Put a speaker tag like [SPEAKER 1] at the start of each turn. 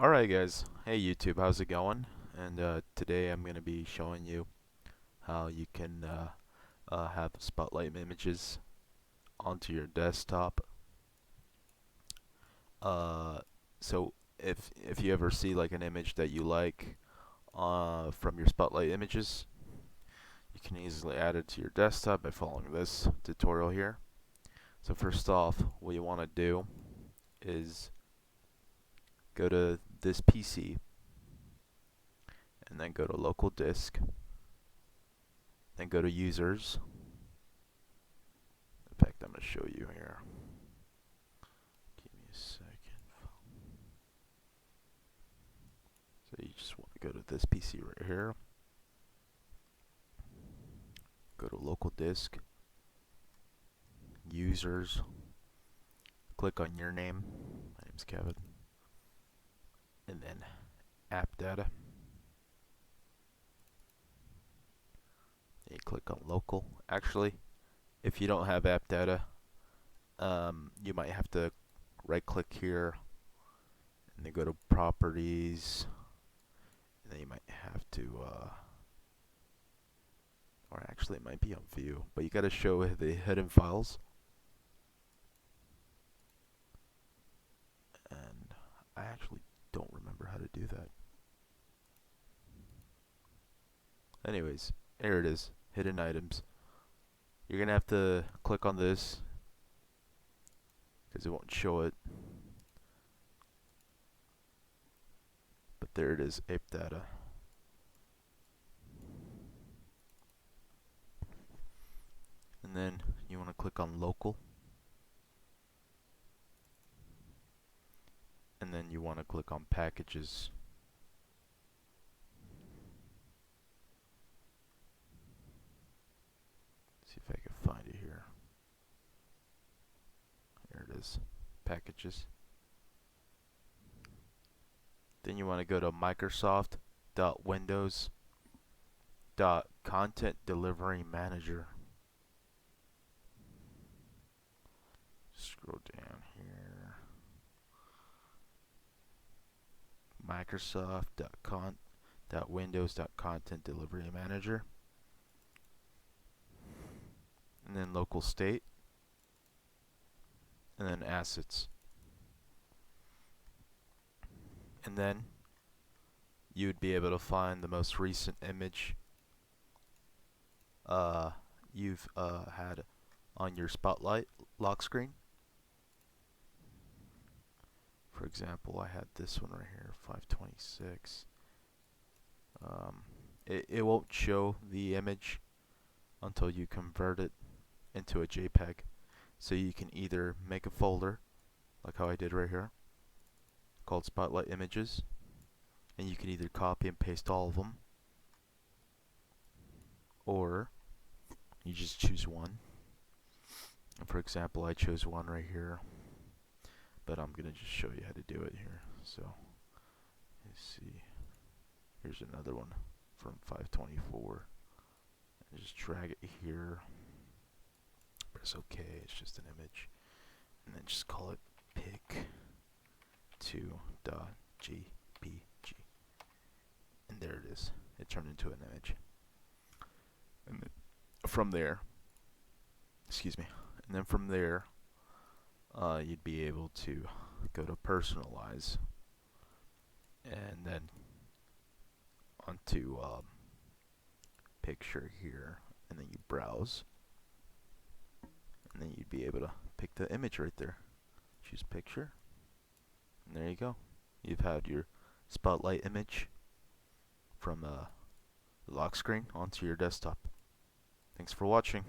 [SPEAKER 1] Alright guys, hey YouTube, how's it going? And today I'm going to be showing you how you can have spotlight images onto your desktop. So if you ever see like an image that you like from your spotlight images, you can easily add it to your desktop by following this tutorial here. So first off, what you want to do is go to this PC and then go to local disk, then go to users. In fact, I'm going to show you here. Give me a second. So you just want to go to this PC right here. Go to local disk, users, click on your name. My name's Kevin. And then app data. You click on local. Actually, if you don't have app data, you might have to right click here and then go to properties, and then you might have to or actually it might be on view, but you got to show the hidden files, and I actually don't remember how to do that. Anyways, here it is, hidden items. You're gonna have to click on this because it won't show it, but there it is, app data. And then you want to click on local, and then you want to click on packages. See if I can find it here. Here it is, packages. Then you want to go to Microsoft.Windows.Content Delivery Manager. Scroll down here. Microsoft.Windows.Content Delivery Manager. And then local state. And then assets. And then you would be able to find the most recent image you've had on your spotlight lock screen. For example, I had this one right here, 526. It won't show the image until you convert it into a JPEG. So you can either make a folder, like how I did right here, called Spotlight Images, and you can either copy and paste all of them, or you just choose one. And for example, I chose one right here, but I'm gonna just show you how to do it here. So let's see, here's another one from 524, and just drag it here, press OK. It's just an image, and then just call it pic2.jpg, and there it is. It turned into an image. And then from there, you'd be able to go to personalize, and then onto picture here, and then you browse, and then you'd be able to pick the image right there. Choose picture, and there you go. You've had your spotlight image from the lock screen onto your desktop. Thanks for watching.